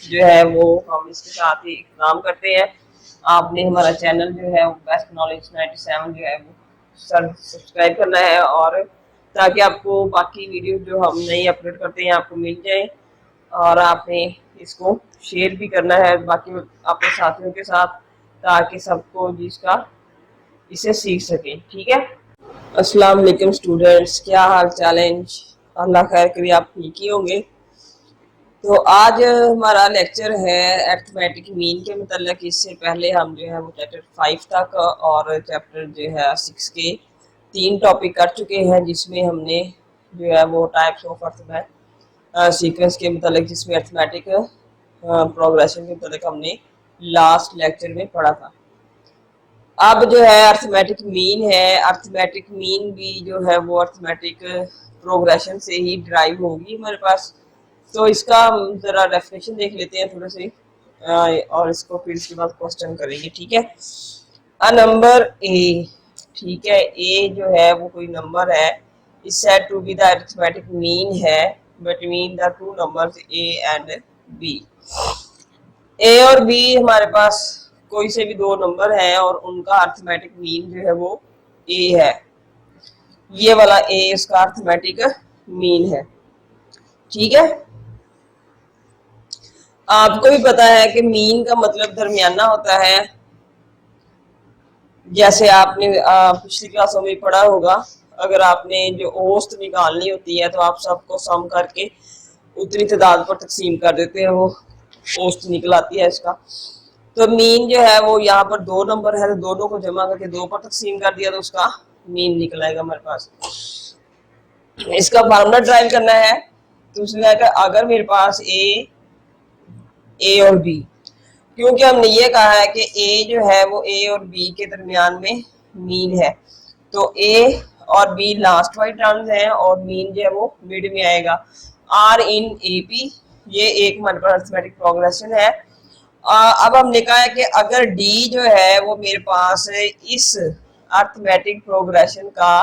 जो है वो हम इसके साथ ही काम करते हैं। आपने हमारा चैनल जो है वो बेस्ट नॉलेज 97 जो है वो सब्सक्राइब करना है, और ताकि आपको बाकी वीडियो जो हम नई अपलोड करते हैं आपको मिल जाए। और आपने इसको शेयर भी करना है बाकी अपने साथियों के साथ, ताकि सबको जिसका इसे सीख सके। ठीक है। अस्सलाम वालेकुम स्टूडेंट्स, क्या हाल चाल है? अल्लाह खैर करे, आप ठीक ही होंगे। तो आज हमारा लेक्चर है अरिथमेटिक मीन के मतलब। इससे पहले हम जो है वो चैप्टर 5 तक और चैप्टर जो है 6 के 3 टॉपिक कर चुके हैं, जिसमें हमने जो है वो टाइप्स ऑफ अरिथमेटिक सीक्वेंस के मतलब, जिसमें अरिथमेटिक प्रोग्रेशन के मतलब हमने लास्ट लेक्चर में पढ़ा था। अब जो है अरिथमेटिक मीन है, अरिथमेटिक मीन भी जो है वो अरिथमेटिक प्रोग्रेशन से ही ड्राइव होगी हमारे पास। तो इसका जरा डेफिनेशन देख लेते हैं थोड़े से, और इसको फिर इसके बाद क्वेश्चन करेंगे। ठीक है। अ नंबर ए, ठीक है, ए जो है वो कोई नंबर है, is said to be the arithmetic mean है between the two numbers A and B. A और बी हमारे पास कोई से भी दो नंबर हैं और उनका अरिथमेटिक मीन जो है वो ए है। ये वाला ए इसका अरिथमेटिक मीन है। ठीक है। आपको भी पता है कि मीन का मतलब दरमियाना होता है। जैसे आपने पिछली क्लासों में पढ़ा होगा, अगर आपने जो औसत निकालनी होती है तो आप सबको सम करके उतनी तादाद पर तकसीम कर देते हैं, वो औसत निकल आती है इसका। तो मीन जो है वो यहाँ पर दो नंबर है, तो दोनों को जमा करके दो पर तकसीम कर दिया तो उसका मीन निकल आएगा हमारे पास। इसका फार्मूला ड्राइव करना है, तो उसने अगर मेरे पास ए और बी, क्योंकि हमने ये कहा है कि ए जो है वो ए और बी के दरमियान में मीन है, तो ए और बी लास्ट वाली टर्म्स हैं और मीन जो है वो मिड में आएगा। आर इन ए पी, ये एक हमारे पास अरिथमेटिक प्रोग्रेशन है। अब हमने कहा है कि अगर डी जो है वो मेरे पास इस अरिथमेटिक प्रोग्रेशन का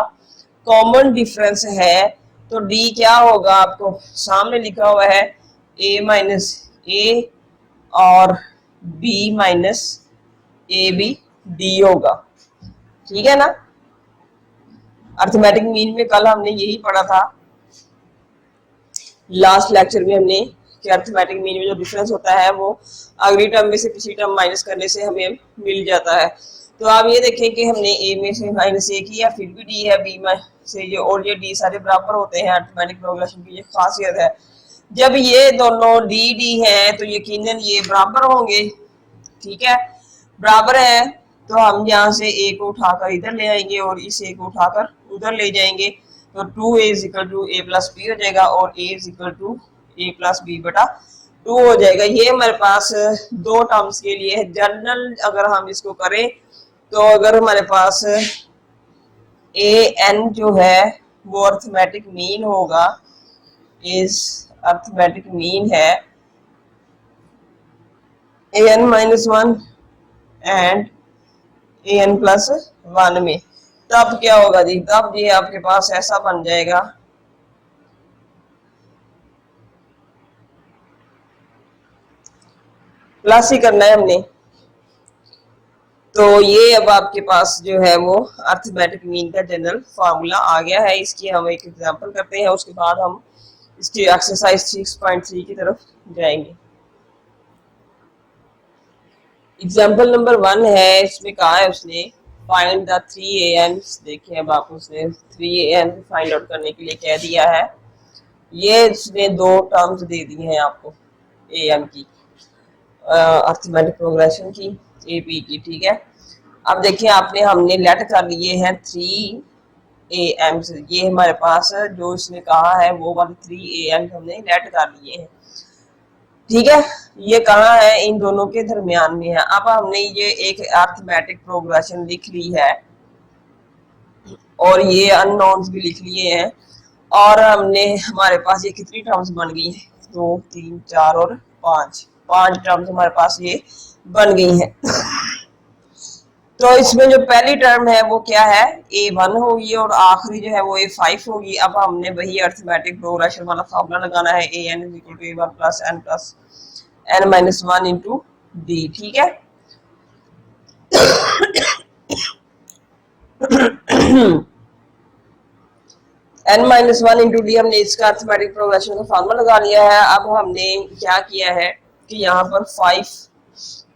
कॉमन डिफरेंस है, तो डी क्या होगा, आपको सामने लिखा हुआ है ए माइनस ए और B minus A B D होगा। ठीक है ना। अरिथमेटिक मीन में कल हमने यही पढ़ा था, लास्ट लेक्चर में हमने, कि अरिथमेटिक मीन में जो डिफरेंस होता है वो अगली टर्म में से पिछली टर्म माइनस करने से हमें मिल जाता है। तो आप ये देखें कि हमने ए में से माइनस ए किया, फिर भी डी है, बी में से ये और ये डी सारे बराबर होते हैं। अरिथमेटिक प्रोग्रेशन की ये खासियत है। जब ये दोनों डी डी हैं तो यकीनन ये बराबर होंगे। ठीक है, बराबर है तो हम यहाँ से ए को उठाकर इधर ले आएंगे और इस ए को उठाकर उधर ले जाएंगे, तो 2a is equal to A plus B हो जाएगा और a is equal to A plus B बटा 2 हो जाएगा। ये हमारे पास दो टर्म्स के लिए है। जनरल अगर हम इसको करें तो अगर हमारे पास ए एन जो है वो अरिथमेटिक मीन होगा, इस अरिथमेटिक मीन है A N minus one and A N plus one में, तब क्या होगा जी, तब ये आपके पास ऐसा बन जाएगा, प्लस ही करना है हमने। तो ये अब आपके पास जो है वो अरिथमेटिक मीन का जनरल फार्मूला आ गया है। इसकी हम एक एग्जांपल करते हैं, उसके बाद हम इसकी एक्सरसाइज 6.3 की तरफ जाएंगे। एग्जाम्पल नंबर 1 है, इसमें कहा है उसने फाइंड द 3an। देखिए अब आप उसने 3an फाइंड आउट करने के लिए कह दिया है। ये उसने दो टर्म्स दे दी हैं आपको an की, अरिथमेटिक प्रोग्रेशन की, ap की। ठीक है, अब देखिए आपने हमने लेट कर लिए हैं 3am, ये हमारे पास जो इसने कहा है वो वाले 3am हमने लेट कर लिए हैं। ठीक है, ये कहाँ है, इन दोनों के दरमियान में है। अब हमने ये एक अरिथमेटिक प्रोग्रेशन लिख ली है और ये अननोन्स भी लिख लिए हैं, और हमने हमारे पास ये कितनी टर्म्स बन गई हैं, 2 3 4 और 5 टर्म्स हमारे पास ये बन गई हैं। तो इसमें जो पहली टर्म है वो क्या है, a1 होगी और आखिरी जो है वो a5 होगी। अब हमने वही अरिथमेटिक प्रोग्रेशन वाला फॉर्मूला लगाना है, an is equal to a1 plus n plus n minus one into D. ठीक है, n minus one into D हमने इसका अर्थमेटिक प्रोग्रेशन का फार्मूला लगा लिया है। अब हमने क्या किया है कि यहाँ पर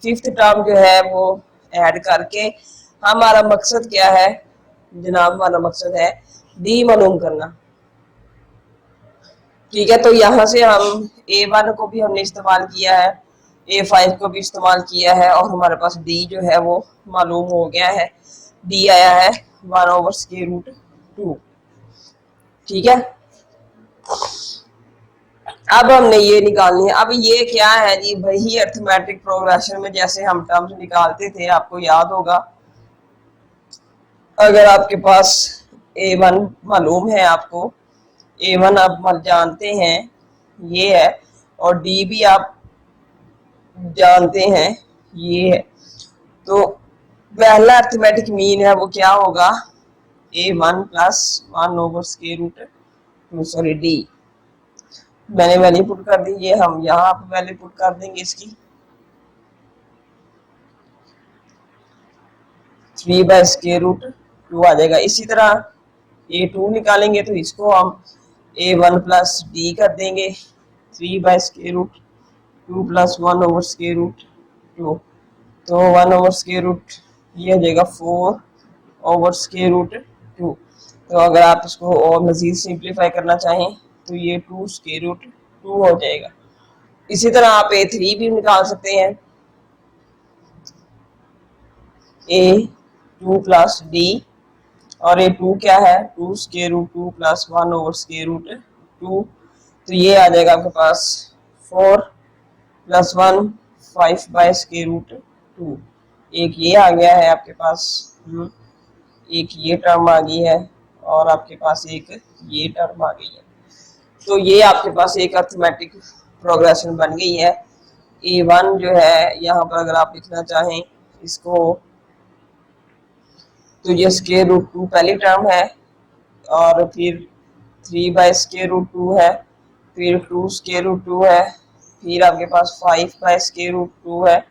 फिफ्थ टर्म जो है वो ऐड करके हमारा मकसद क्या है जनाब, हमारा मकसद है डी मालूम करना। ठीक है, तो यहाँ से हम A1 को भी हमने इस्तेमाल किया है, A5 को भी इस्तेमाल किया है और हमारे पास D जो है वो मालूम हो गया है। D आया है 1/√2। ठीक है, अब हमने ये निकालनी है। अब ये क्या है जी, वही अर्थमेटिक प्रोग्रेशन में जैसे हम टर्म्स निकालते थे, आपको याद होगा। अगर आपके पास A1 मालूम है, आपको A1 आप जानते हैं ये है, और D भी आप जानते हैं ये है, तो पहला अर्थमेटिक मीन है वो क्या होगा, A1 प्लस 1/√2। सॉरी, D मैंने वैल्यू पुट कर दी, ये हम यहाँ पर वैल्यू पुट कर देंगे इसकी 3/√2 आ जाएगा। इसी तरह A2 निकालेंगे तो इसको हम A1 प्लस D कर देंगे 3/√2 प्लस 1/√2, तो 1/√, ये हो जाएगा 4/√2। तो अगर आप इसको और मजीद सिंप्लीफाई करना चाहें तो ये 2/√2 हो जाएगा। इसी तरह आप A3 भी निकाल सकते हैं, A2 प्लस D, और A2 क्या है 2/√2 प्लस 1/√2, तो ये आ जाएगा आपके पास 4 + 1 5/√2। एक ये आ गया है आपके पास, एक ये टर्म आ गई है, और आपके पास एक ये टर्म आ गई है। तो ये आपके पास एक अर्थमेटिक प्रोग्रेशन बन गई है। A1 जो है यहाँ पर अगर आप लिखना चाहें इसको, तो ये √2 पहली टर्म है, और फिर 3/√2 है, फिर 2/√2 है, फिर आपके पास 5/√2 है,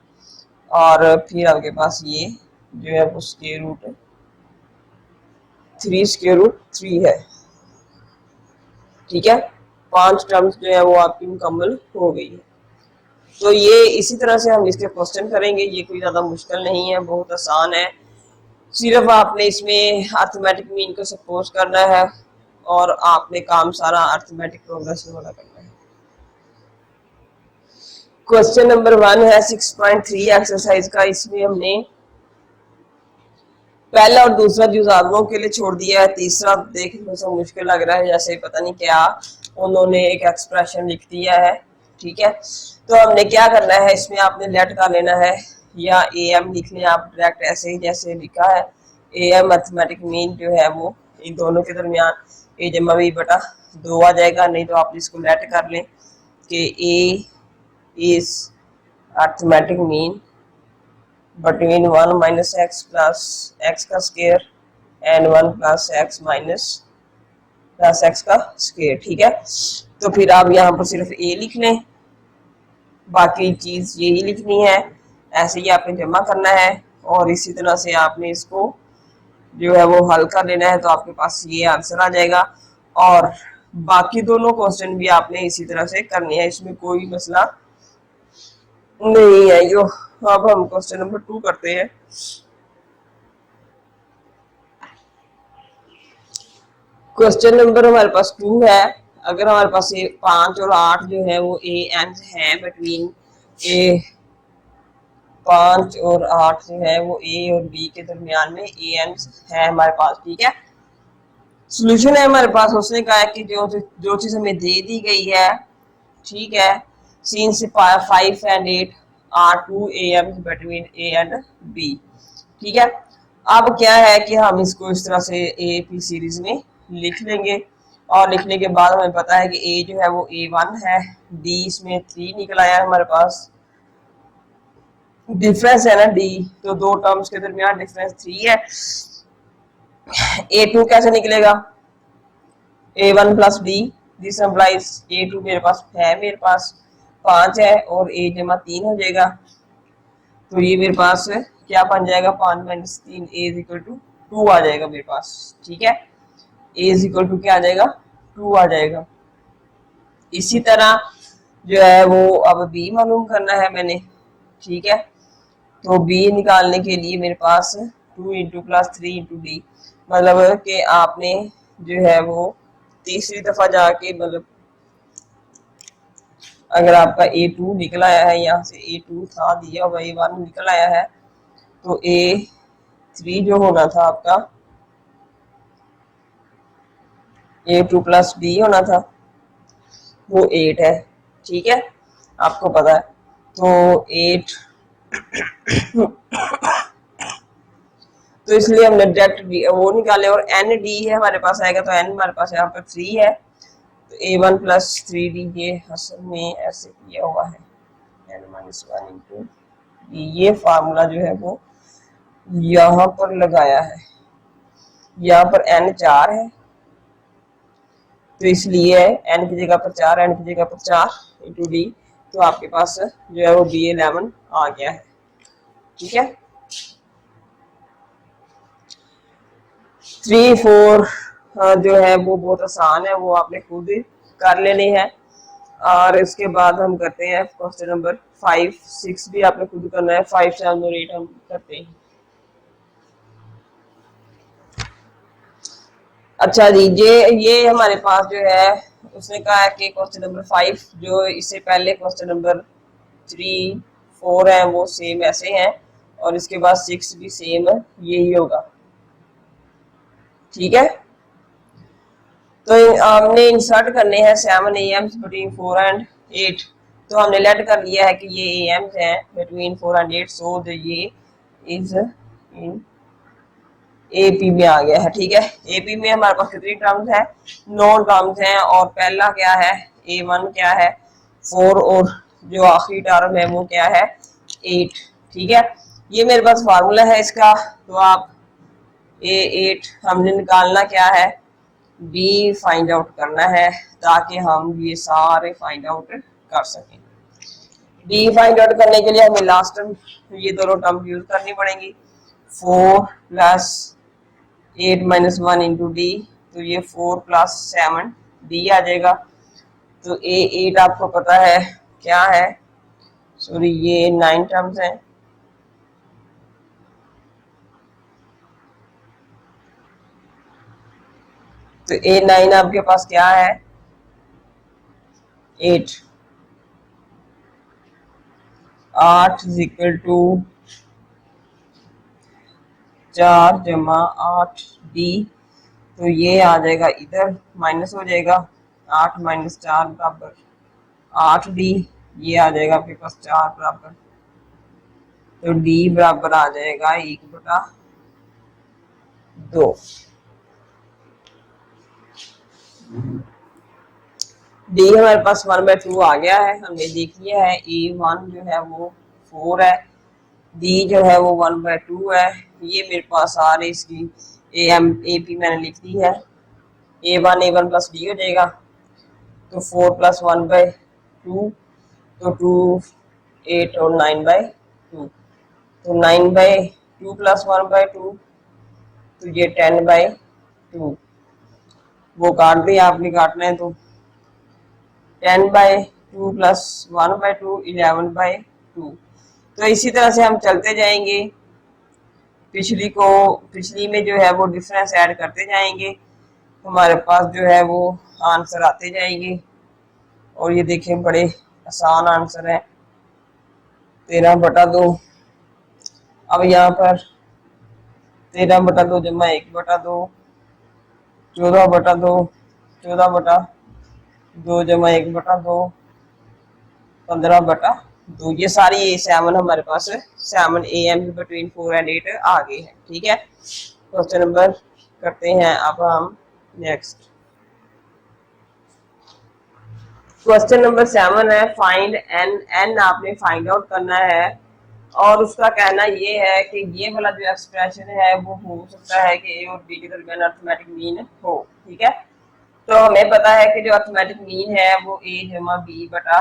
और फिर आपके पास ये जो है वो √3 है। ठीक है, 5 टर्म्स जो है वो आपकी मुकम्मल हो गई है। तो ये इसी तरह से हम इसके क्वेश्चन करेंगे, ये कोई ज़्यादा मुश्किल नहीं है, बहुत आसान है। सिर्फ आपने इसमें अर्थमेटिक मीन को सपोज करना है और आपने काम सारा अर्थमेटिक प्रोग्रेशन वाला करना है। क्वेश्चन नंबर 1 है 6.3 एक्सरसाइज का। इसमें हमने पहला और दूसरा जुज़ादों के लिए छोड़ दिया है, तीसरा देखने से मुश्किल लग रहा है, जैसे पता नहीं क्या उन्होंने एक एक्सप्रेशन लिख दिया है। ठीक है, तो हमने क्या करना है, इसमें आपने लेट का लेना है या AM लिख लें आप डायरेक्ट, ऐसे ही जैसे लिखा है। AM अर्थमेटिक मीन जो है वो इन दोनों के दरमियान A जमा B बटा 2 आ जाएगा, नहीं तो आप इसको लेट कर लें कि A is arithmetic mean between 1 minus x plus x का square and 1 plus x minus plus x का स्क्वायर। ठीक है, तो फिर आप यहाँ पर सिर्फ A लिख लें, बाकी चीज यही लिखनी है, ऐसे ही आपने जमा करना है, और इसी तरह से आपने इसको जो है वो हल कर लेना है, तो आपके पास ये आंसर आ जाएगा। और बाकी दोनों क्वेश्चन भी आपने इसी तरह से करने हैं, इसमें कोई मसला नहीं है। जो अब हम क्वेश्चन नंबर 2 करते हैं। क्वेश्चन नंबर हमारे पास 2 है। अगर हमारे पास 5 और 8 जो है वो AN है, बिटवीन 5 और 8 जो है वो A और B के दरमियान में AN है हमारे पास। ठीक है, सोल्यूशन है हमारे पास। उसने कहा है कि जो चीज हमें दे दी गई है, ठीक है, since 5 and 8 are 2 AMs between A and B। ठीक है, अब क्या है कि हम इसको इस तरह से AP सीरीज में लिख लेंगे, और लिखने के बाद हमें पता है कि A जो है वो A1 है, D इसमें 3 निकल आया है हमारे पास, डिफरेंस है ना D, तो दो टर्म्स के दरमियान डिफरेंस 3 है। A2 कैसे निकलेगा, A1 plus D, this implies A2 मेरे पास है, मेरे पास 5 है और a जमा 3 हो जाएगा। तो ये मेरे पास क्या बन जाएगा, 5 minus 3 a is equal to 2 आ जाएगा मेरे पास। ठीक है, a इज इक्वल टू क्या आ जाएगा, 2 आ जाएगा। इसी तरह जो है वो अब b मालूम करना है मैंने। ठीक है, तो b निकालने के लिए मेरे पास 2 इंटू प्लस 3 इंटू डी, मतलब कि आपने जो है वो तीसरी दफा जाके, मतलब अगर आपका A2 निकल आया है, यहाँ से A2 था दिया हुआ, A1 निकल आया है, तो A3 जो होना था आपका A2 प्लस B होना था, वो 8 है। ठीक है, आपको पता है। तो 8 तो इसलिए हमने डायरेक्ट वो निकाले, और एन डी है हमारे पास आएगा, तो एन हमारे पास यहाँ पर 3 है, तो A1 प्लस 3D ये असल में ऐसे किया हुआ है, n माइनस 1 इंटू ये फार्मूला जो है वो यहाँ पर लगाया है। यहाँ पर n 4 है, तो इसलिए n की जगह पर 4, n की जगह पर 4 इंटू डी, तो आपके पास जो है वो B11 आ गया है। ठीक है, 3 4 जो है वो बहुत आसान है, वो आपने खुद कर लेने हैं। और इसके बाद हम करते हैं क्वेश्चन नंबर 5 6 भी आपने खुद करना है, 5 7 और 8 हम करते हैं। अच्छा जी, ये हमारे पास जो है उसने कहा है कि क्वेश्चन नंबर 5 जो इससे पहले क्वेश्चन नंबर 3 4 है वो सेम ऐसे हैं, और इसके बाद 6 भी सेम यही होगा। ठीक है, तो हमने इंसर्ट करने हैं 7 AM बिटवीन 4 एंड 8, तो हमने लेट कर लिया है कि ये AM हैं बिटवीन 4 एंड 8, सो ये इज इन एपी में आ गया है। ठीक है, एपी में हमारे पास कितनी टर्म्स है, 9 टर्म्स हैं, और पहला क्या है A1 क्या है 4, और जो आखिरी टर्म है वो क्या है 8। ठीक है, ये मेरे पास फार्मूला है इसका, तो आप A8 हमने निकालना क्या है, B फाइंड आउट करना है, ताकि हम ये सारे फाइंड आउट कर सकें। B फाइंड आउट करने के लिए हमें लास्ट टर्म ये दोनों टर्म यूज करनी पड़ेंगी, 4 प्लस 8 माइनस 1 इंटू डी, तो ये 4 प्लस 7 डी आ जाएगा। तो A8 आपको पता है क्या है, सॉरी ये 9 टर्म्स हैं, तो A9 आपके पास क्या है 8 इज इक्वल टू 4 जमा 8 डी, तो ये आ जाएगा इधर माइनस हो जाएगा, 8 माइनस 4 बराबर 8 डी, ये आ जाएगा आपके पास 4 बराबर, तो डी बराबर आ जाएगा 1/2। डी हमारे पास 1/2 आ गया है, हमने देख लिया है। A1 जो है वो 4 है, डी जो है वो 1/2 है, ये मेरे पास आ रही इसकी AP मैंने लिख दी है, A1 प्लस डी हो जाएगा, तो 4 प्लस 1/2, तो 2 8 और 9/2, तो 9/2 प्लस 1/2, तो ये 10/2, वो काट दिया आपने काटना है, तो 10/2 प्लस 1/2 11/2। तो इसी तरह से हम चलते जाएंगे, पिछली में जो है वो डिफरेंस ऐड करते जाएंगे, हमारे पास जो है वो आंसर आते जाएंगे। और ये देखें बड़े आसान आंसर है, 13/2। अब यहाँ पर 13/2 जमा 1/2, 14/2, 14/2 जमा 1/2, 15/2। ये सारी 7 हमारे पास 7 AM बिटवीन 4 एंड 8 आ गए हैं। ठीक है, क्वेश्चन नंबर करते हैं अब हम नेक्स्ट। क्वेश्चन नंबर 7 है फाइंड एन आपने फाइंड आउट करना है, और उसका कहना ये है कि ये वाला जो एक्सप्रेशन है वो हो सकता है कि ए और बी के दरमियान अर्थमेटिक मीन हो। ठीक है, तो हमें पता है कि जो अर्थमेटिक मीन है वो A जमा B बटा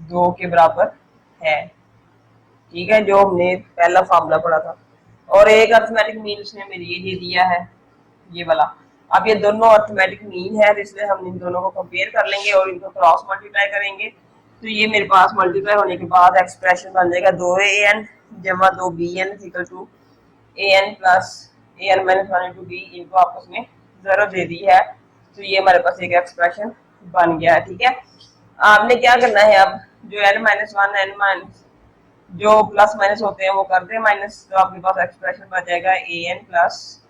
2 के बराबर है। ठीक है, जो हमने पहला फार्मूला पढ़ा था। और एक अर्थमेटिक मीन उसने मेरे ये दिया है, ये वाला। अब ये दोनों अर्थमेटिक मीन है, इसलिए हम इन दोनों को कंपेयर कर लेंगे और इनको क्रॉस मल्टीप्लाई करेंगे। तो ये मेरे पास मल्टीप्लाई होने के बाद एक्सप्रेशन बन जाएगा 2an जमा 2bn equal to an plus an minus 1 into B, इनको आपस में जरूरत दे दी है। तो ये हमारे पास एक एक्सप्रेशन बन गया है। ठीक है, आपने क्या करना है, अब जो n माइनस 1 n माइनस जो प्लस माइनस होते हैं वो कर दे माइनस, तो आपके पास एक्सप्रेशन बन जाएगा an plus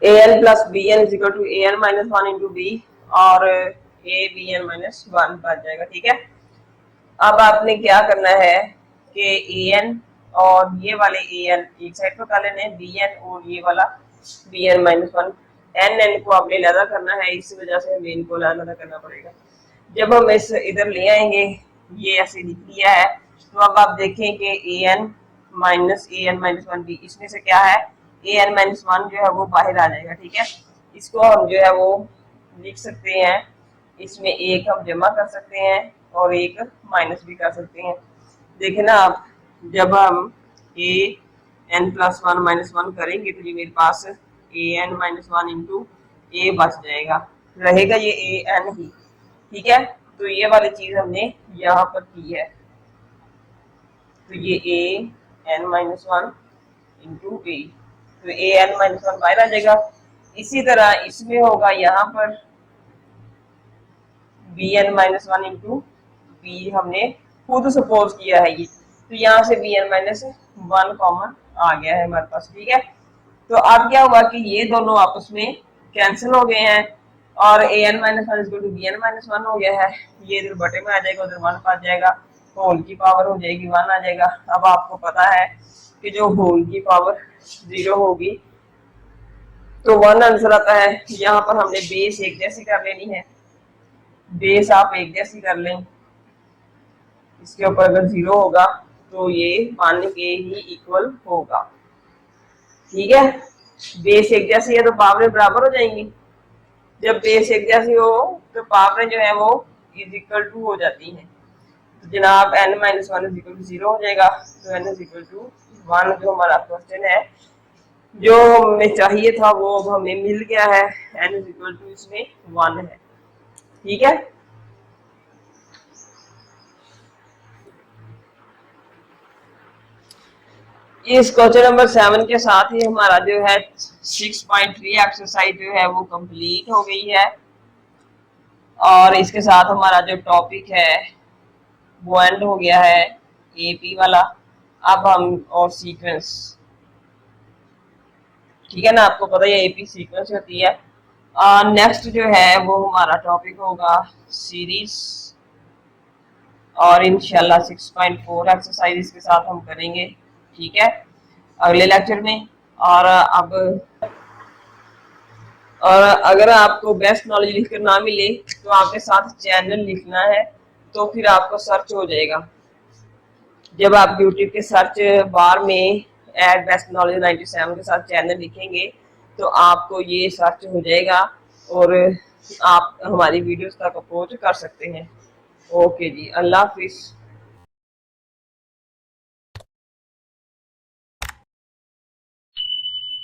an plus bn is equal to an minus 1 into B और a bn माइनस 1 बन जाएगा। ठीक है, अब आपने क्या करना है कि an और ये वाले an एक साइड पर कर लेने हैं, bn और ये वाला bn माइनस 1 n को आपने अलग करना है, इस वजह से हमें इनको अलग करना पड़ेगा। जब हम इस इधर ले आएंगे, ये ऐसे लिख लिया है, तो अब आप देखें कि an माइनस 1 b, इसमें से क्या है an माइनस 1 जो है वो बाहर आ जाएगा। ठीक है, इसको हम जो है वो लिख सकते हैं, इसमें एक हम जमा कर सकते हैं और एक माइनस भी कर सकते हैं। देखें ना आप, जब हम an प्लस 1 माइनस 1 करेंगे तो ये मेरे पास an माइनस 1 इंटू ए बच जाएगा, रहेगा ये an ही। ठीक है, तो ये वाली चीज हमने यहाँ पर की है, तो ये an माइनस 1 इंटू ए, तो an माइनस 1 बाहर आ जाएगा। इसी तरह इसमें होगा यहाँ पर bn माइनस 1 इंटू बी, हमने खुद सपोज किया है ये, तो यहाँ से bn माइनस 1 कॉमन आ गया है हमारे पास। ठीक है, तो अब क्या हुआ कि ये दोनों आपस में कैंसिल हो गए हैं और an minus 1 equal to bn minus 1 हो गया है। ये इधर बटे में आ जाएगा, उधर 1 आ जाएगा, होल की पावर हो जाएगी 1 आ जाएगा। अब आपको पता है कि जो होल की पावर 0 होगी तो 1 आंसर आता है। यहाँ पर हमने बेस एक जैसी कर लेनी है, बेस आप एक जैसी कर लें, इसके ऊपर अगर 0 होगा तो ये 1 के ही इक्वल होगा। ठीक है, बेस एक जैसी है तो पावरें बराबर हो जाएंगी। जब बेस एक जैसी हो तो पावरें जो है वो इज इक्वल टू हो जाती हैं। तो जनाब n minus 1 is equal to 0 हो जाएगा, तो n इज इक्वल टू 1 जो हमारा क्वेश्चन है, जो हमें चाहिए था वो अब हमें मिल गया है, n इज इक्वल टू इसमें 1 है। ठीक है, इस क्वेश्चन नंबर 7 के साथ ही हमारा जो है 6.3 एक्सरसाइज जो है वो कंप्लीट हो गई है और इसके साथ हमारा जो टॉपिक है वो एंड हो गया है, एपी वाला। अब हम और सीक्वेंस, ठीक है ना, आपको पता है एपी सीक्वेंस होती है। नेक्स्ट जो है वो हमारा टॉपिक होगा सीरीज और इंशाल्लाह 6.4 एक्सरसाइज इसके साथ हम करेंगे। ठीक है, अगले लेक्चर में। और अगर आपको बेस्ट नॉलेज लिखकर ना मिले तो आपके साथ चैनल लिखना है, तो फिर आपको सर्च हो जाएगा। जब आप यूट्यूब के सर्च बार में ऐड बेस्ट नॉलेज 97 के साथ चैनल लिखेंगे तो आपको ये सर्च हो जाएगा और आप हमारी वीडियोस तक अप्रोच कर सकते हैं। ओके जी, अल्लाह हाफिज।